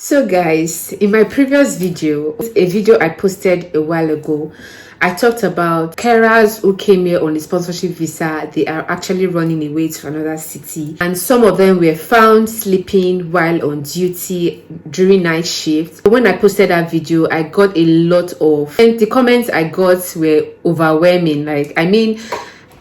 So guys, in my previous video, a video I posted a while ago, I talked about carers who came here on a sponsorship visa. They are actually running away to another city, and some of them were found sleeping while on duty during night shift. When I posted that video, I got a lot of, and the comments I got were overwhelming. I made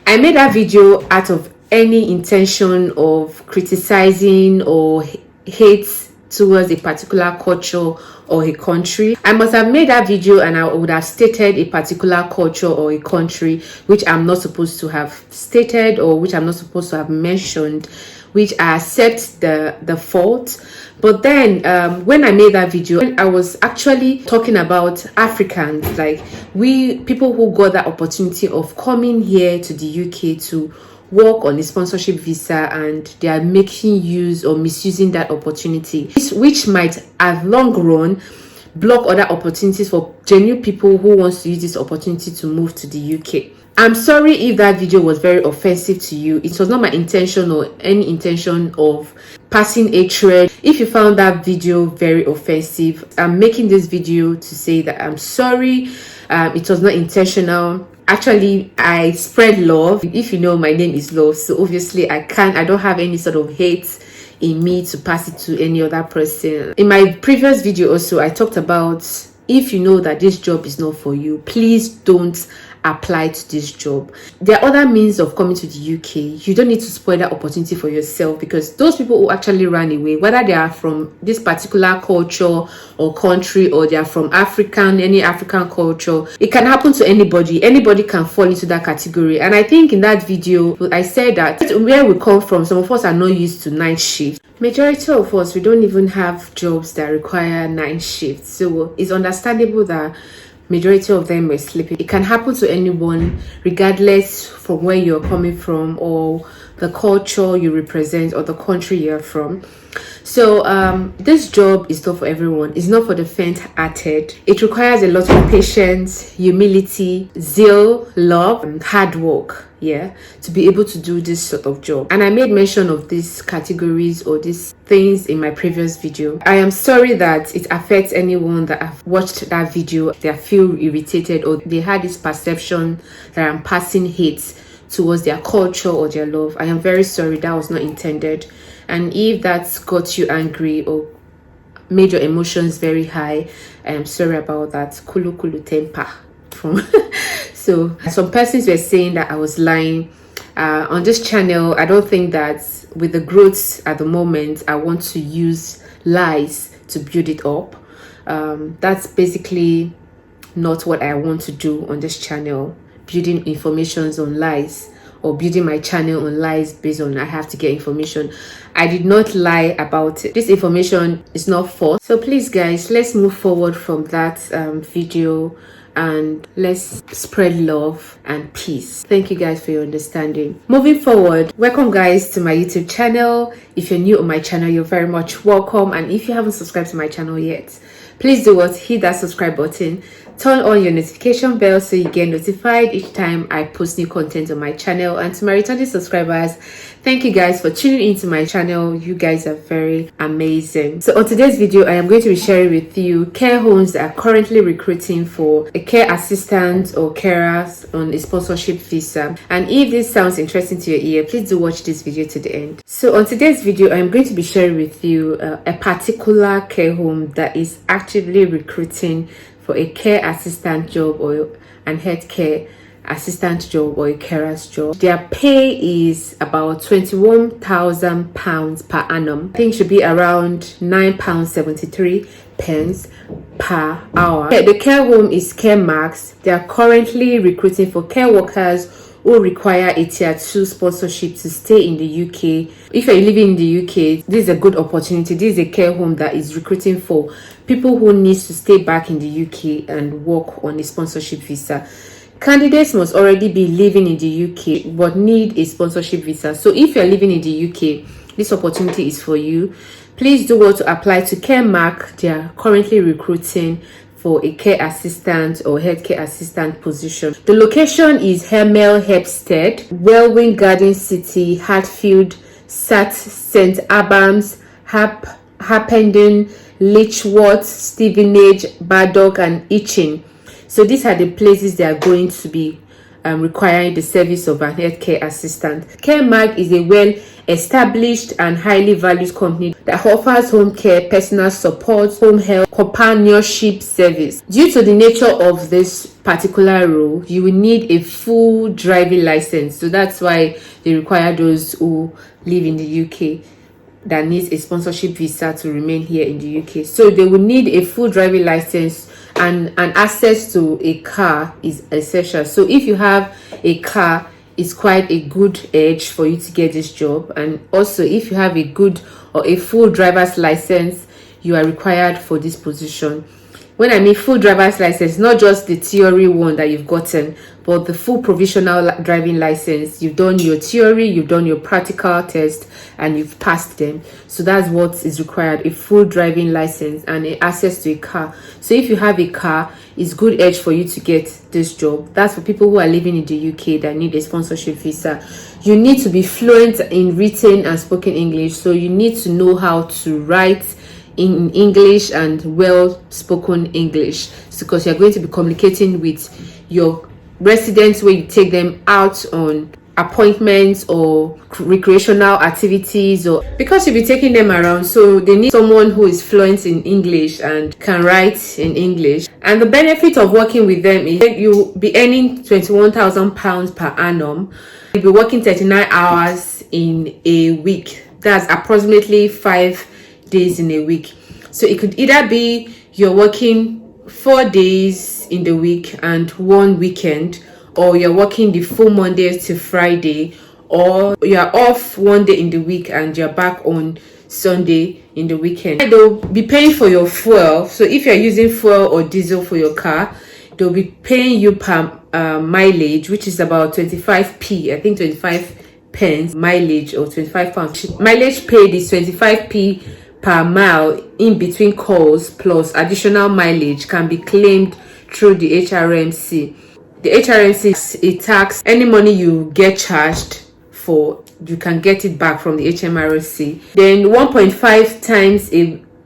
that video out of any intention of criticizing or hate towards a particular culture or a country. I must have made that video and I would have stated a particular culture or a country which I'm not supposed to have stated, or which I'm not supposed to have mentioned, which I accept the fault. But then when I made that video, I was actually talking about Africans, like we people who got that opportunity of coming here to the UK to work on a sponsorship visa, and they are making use or misusing that opportunity, which might have long run block other opportunities for genuine people who wants to use this opportunity to move to the UK. I'm sorry if that video was very offensive to you. It was not my intention or any intention of passing hatred. If you found that video very offensive, I'm making this video to say that I'm sorry. It was not intentional. Actually, I spread love. If you know, my name is Love, so obviously I don't have any sort of hate in me to pass it to any other person. In my previous video also, I talked about, if you know that this job is not for you, please don't apply to this job. There are other means of coming to the UK. You don't need to spoil that opportunity for yourself, because those people who actually ran away, whether they are from this particular culture or country, or they are from any African culture, it can happen to anybody. Anybody can fall into that category. And I think in that video I said that where we come from, some of us are not used to night shift. Majority of us, we don't even have jobs that require night shifts, so it's understandable that majority of them were sleeping. It can happen to anyone, regardless from where you're coming from, or the culture you represent, or the country you're from. So this job is not for everyone. It's not for the faint-hearted. It requires a lot of patience, humility, zeal, love, and hard work, to be able to do this sort of job. And I made mention of these categories or these things in my previous video. I am sorry that it affects anyone that have watched that video. They feel irritated, or they had this perception that I'm passing hate towards their culture or their love. I am very sorry. That was not intended. And if that's got you angry or made your emotions very high, I am sorry about that. Kulu temper from so some persons were saying that I was lying. On this channel, I don't think that with the growth at the moment, I want to use lies to build it up. That's basically not what I want to do on this channel, building informations on lies, or building my channel on lies based on I have to get information. I did not lie about it. This information is not false. So please guys, let's move forward from that video, and let's spread love and peace. Thank you guys for your understanding. Moving forward, welcome guys to my YouTube channel. If you're new on my channel, you're very much welcome. And if you haven't subscribed to my channel yet, please do hit that subscribe button, turn on your notification bell so you get notified each time I post new content on my channel. And to my returning subscribers, thank you guys for tuning into my channel. You guys are very amazing. So on today's video, I am going to be sharing with you care homes that are currently recruiting for a care assistant or carers on a sponsorship visa. And if this sounds interesting to your ear, please do watch this video to the end. So on today's video, I am going to be sharing with you a particular care home that is actively recruiting for a care assistant job or an healthcare assistant job or a carer's job. Their pay is about £21,000 per annum. I think it should be around £9.73 per hour. The care home is CAREMARK. They are currently recruiting for care workers who require a tier 2 sponsorship to stay in the UK. If you're living in the UK, this is a good opportunity. This is a care home that is recruiting for people who need to stay back in the UK and work on a sponsorship visa. Candidates must already be living in the UK but need a sponsorship visa. So if you're living in the UK, this opportunity is for you. Please do well to apply to CAREMARK. They are currently recruiting for a care assistant or healthcare assistant position. The location is Hemel Hempstead, Welwyn Garden City, Hatfield, St Albans, Harpenden, Lichworth, Stevenage, Baddock, and Itchen. So these are the places they are going to be requiring the service of an healthcare assistant. CAREMARK is a well-established and highly valued company that offers home care, personal support, home health, companionship service. Due to the nature of this particular role, you will need a full driving license. So that's why they require those who live in the UK that needs a sponsorship visa to remain here in the UK. So they will need a full driving license, and access to a car is essential. So if you have a car, it's quite a good edge for you to get this job. And also, if you have a good or a full driver's license, you are required for this position. When I mean full driver's license, not just the theory one that you've gotten, but the full provisional driving license. You've done your theory, you've done your practical test, and you've passed them. So that's what is required: a full driving license and access to a car. So if you have a car, it's good edge for you to get this job. That's for people who are living in the UK that need a sponsorship visa. You need to be fluent in written and spoken English. So you need to know how to write in English and well-spoken English, because you're going to be communicating with your residents when you take them out on appointments or recreational activities, or because you'll be taking them around. So they need someone who is fluent in English and can write in English. And the benefit of working with them is you'll be earning £21,000 per annum. You'll be working 39 hours in a week. That's approximately 5 days in a week. So it could either be you're working 4 days in the week and 1 weekend, or you're working the full Monday to Friday, or you're off 1 day in the week and you're back on Sunday in the weekend. They'll be paying for your fuel. So if you're using fuel or diesel for your car, they'll be paying you per mileage, which is about 25p, I think 25 pence mileage, or 25 pounds. Mileage paid is 25p per mile in between calls, plus additional mileage can be claimed through the HRMC. The HRMC is a tax. Any money you get charged for, you can get it back from the HMRC. Then 1.5 times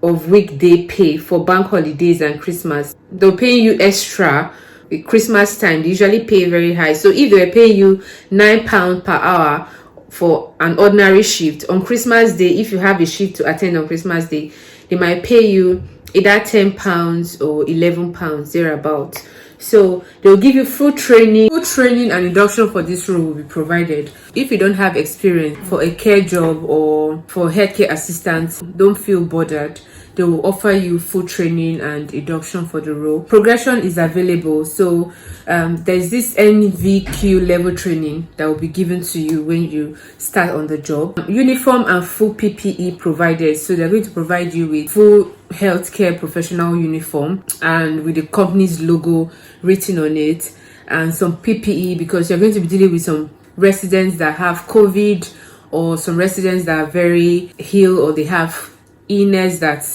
of weekday pay for bank holidays and Christmas. They'll pay you extra. At Christmas time, they usually pay very high. So if they pay you £9 per hour for an ordinary shift, on Christmas Day, if you have a shift to attend on Christmas Day, they might pay you either £10 or £11 thereabout. So they'll give you full training and induction for this role will be provided. If you don't have experience for a care job or for healthcare assistants, don't feel bothered. They will offer you full training and induction for the role. Progression is available. So there's this NVQ level training that will be given to you when you start on the job. Uniform and full PPE provided. So they're going to provide you with full healthcare professional uniform and with the company's logo written on it, and some PPE, because you're going to be dealing with some residents that have COVID, or some residents that are very ill, or they have illness that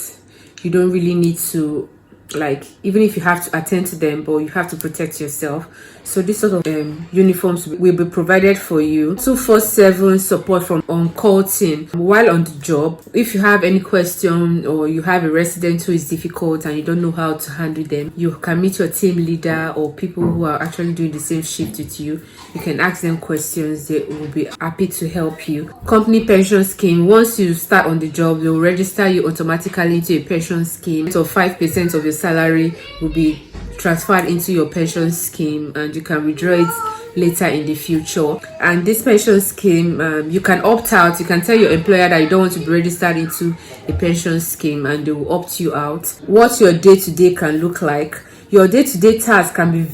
you don't really need to, like, even if you have to attend to them, but you have to protect yourself. So this sort of uniforms will be provided for you. 24/7 support from on-call team while on the job. If you have any question, or you have a resident who is difficult and you don't know how to handle them, you can meet your team leader or people who are actually doing the same shift with you. You can ask them questions. They will be happy to help you. Company pension scheme. Once you start on the job, they will register you automatically into a pension scheme. So 5% of your salary will be transferred into your pension scheme, and you can withdraw it later in the future. And this pension scheme, you can opt out. You can tell your employer that you don't want to be registered into a pension scheme, and they will opt you out. What your day-to-day can look like. Your day-to-day tasks can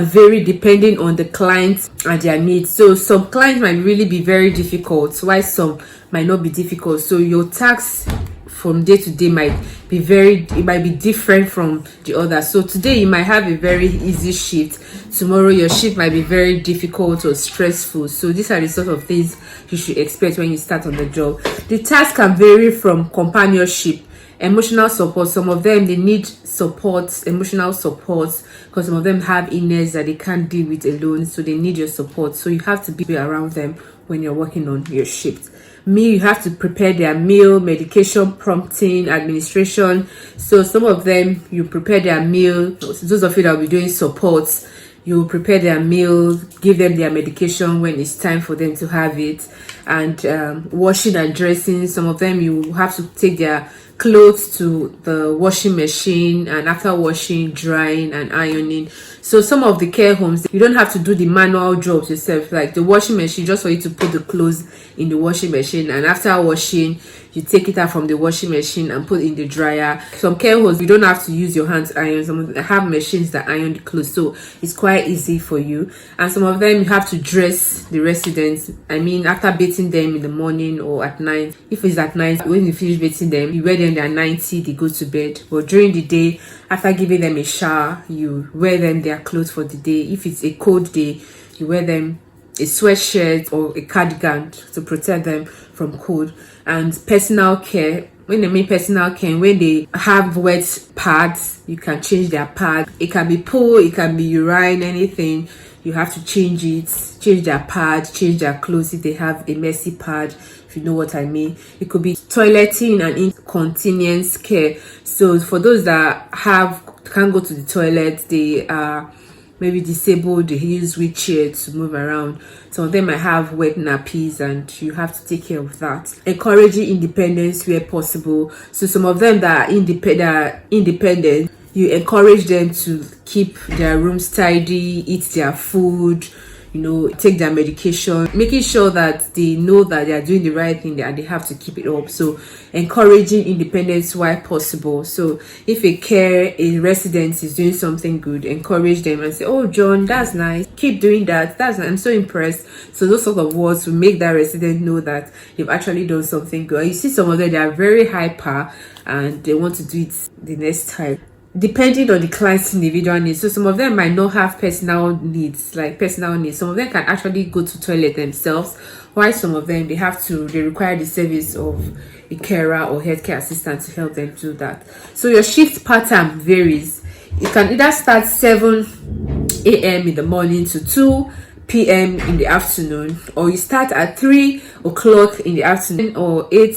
vary depending on the client and their needs. So some clients might really be very difficult, while some might not be difficult. So your tasks from day to day might be different from the other. So today you might have a very easy shift. Tomorrow your shift might be very difficult or stressful. So these are the sort of things you should expect when you start on the job. The task can vary from companionship, emotional support. Some of them, they need support, emotional support, because some of them have illness that they can't deal with alone, so they need your support. So you have to be around them when you're working on your shift. meal. You have to prepare their meal, medication prompting, administration. So some of them, you prepare their meal. Those of you that will be doing supports, you prepare their meal, give them their medication when it's time for them to have it, and washing and dressing. Some of them, you have to take their clothes to the washing machine, and after washing, drying and ironing. So some of the care homes, you don't have to do the manual jobs yourself, like the washing machine, just for you to put the clothes in the washing machine, and after washing, you take it out from the washing machine and put it in the dryer. Some care homes, you don't have to use your hands to iron. Some of them have machines that iron the clothes, so it's quite easy for you. And some of them, you have to dress the residents. I mean, after bathing them in the morning or at night. If it's at night, when you finish bathing them, you wear them their 90, they go to bed. But during the day, after giving them a shower, you wear them their clothes for the day. If it's a cold day, you wear them a sweatshirt or a cardigan to protect them from cold. And personal care, when they mean personal care, when they have wet pads, you can change their pad. It can be poo, it can be urine, anything. You have to change it, change their pad, change their clothes if they have a messy pad, if you know what I mean. It could be toileting and incontinence care. So for those that can't go to the toilet, they are maybe disabled, they use wheelchair to move around. Some of them might have wet nappies, and you have to take care of that. Encouraging independence where possible. So some of them that are independent, you encourage them to keep their rooms tidy, eat their food, take their medication, making sure that they know that they are doing the right thing and they have to keep it up. So encouraging independence where possible. So if a resident is doing something good, encourage them and say, "Oh, John, that's nice, keep doing that, I'm so impressed." So those sort of words will make that resident know that they've actually done something good. And you see some of them, they are very hyper and they want to do it the next time, depending on the client's individual needs. So some of them might not have personal needs. Some of them can actually go to toilet themselves, while some of them, they require the service of a carer or healthcare assistant to help them do that. So your shift pattern varies. You can either start 7 a.m. in the morning to 2 p.m. in the afternoon, or you start at 3 o'clock in the afternoon, or 8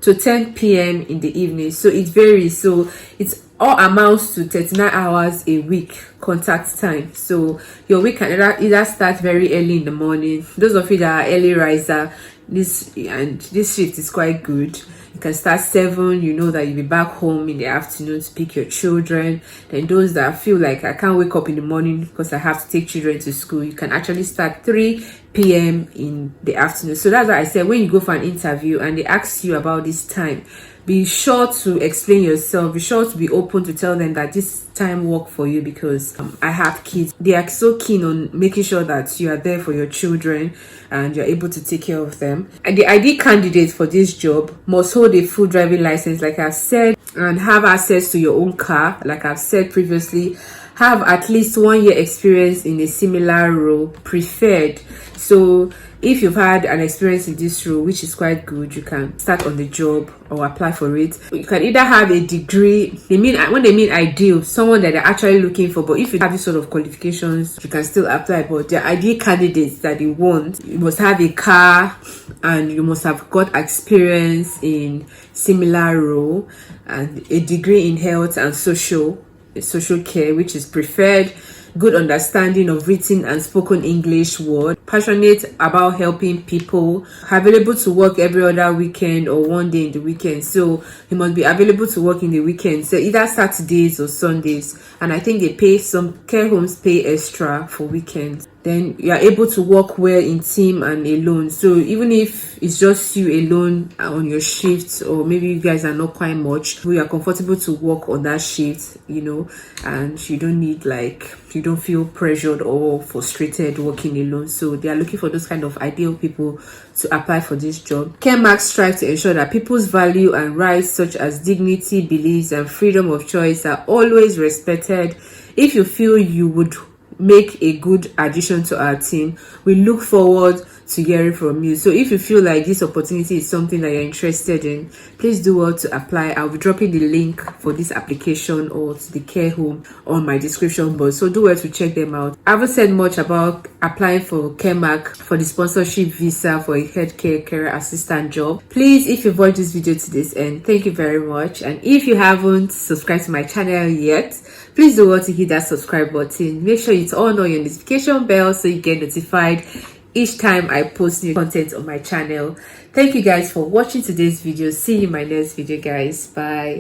to 10 p.m. in the evening. So it varies. So it's all amounts to 39 hours a week contact time. So your week can either start very early in the morning. Those of you that are early riser, this shift is quite good. You can start 7, you know that you'll be back home in the afternoon to pick your children. Then those that feel like, I can't wake up in the morning because I have to take children to school, you can actually start 3 p.m. in the afternoon. So that's why I said, when you go for an interview and they ask you about this time, be sure to explain yourself. Be sure to be open to tell them that this time work for you, because I have kids. They are so keen on making sure that you are there for your children and you're able to take care of them. And the ID candidate for this job must hold a full driving license, like I've said, and have access to your own car, like I've said previously. Have at least 1 year experience in a similar role, preferred. So if you've had an experience in this role, which is quite good, you can start on the job or apply for it. You can either have a degree. When they mean ideal, someone that they're actually looking for. But if you have this sort of qualifications, you can still apply. But the ideal candidates that they want, you must have a car and you must have got experience in similar role and a degree in health and social care, which is preferred. Good understanding of written and spoken English word, passionate about helping people, available to work every other weekend or 1 day in the weekend. So you must be available to work in the weekend, so either Saturdays or Sundays. And I think some care homes pay extra for weekends. Then you are able to work well in team and alone. So even if it's just you alone on your shift, or maybe you guys are not quite much, we are comfortable to work on that shift, and you don't feel pressured or frustrated working alone. So they are looking for those kind of ideal people to apply for this job. CAREMARK strives to ensure that people's value and rights, such as dignity, beliefs, and freedom of choice, are always respected. If you feel you would make a good addition to our team, we look forward to hearing from you. So if you feel like this opportunity is something that you're interested in, please do well to apply. I'll be dropping the link for this application or to the care home on my description box, so do well to check them out. I haven't said much about applying for CAREMARK for the sponsorship visa for a healthcare career assistant job. Please, if you've watched this video to this end, thank you very much. And if you haven't subscribed to my channel yet, please do well to hit that subscribe button. Make sure you turn on your notification bell so you get notified each time I post new content on my channel. Thank you guys for watching today's video. See you in my next video, guys. Bye.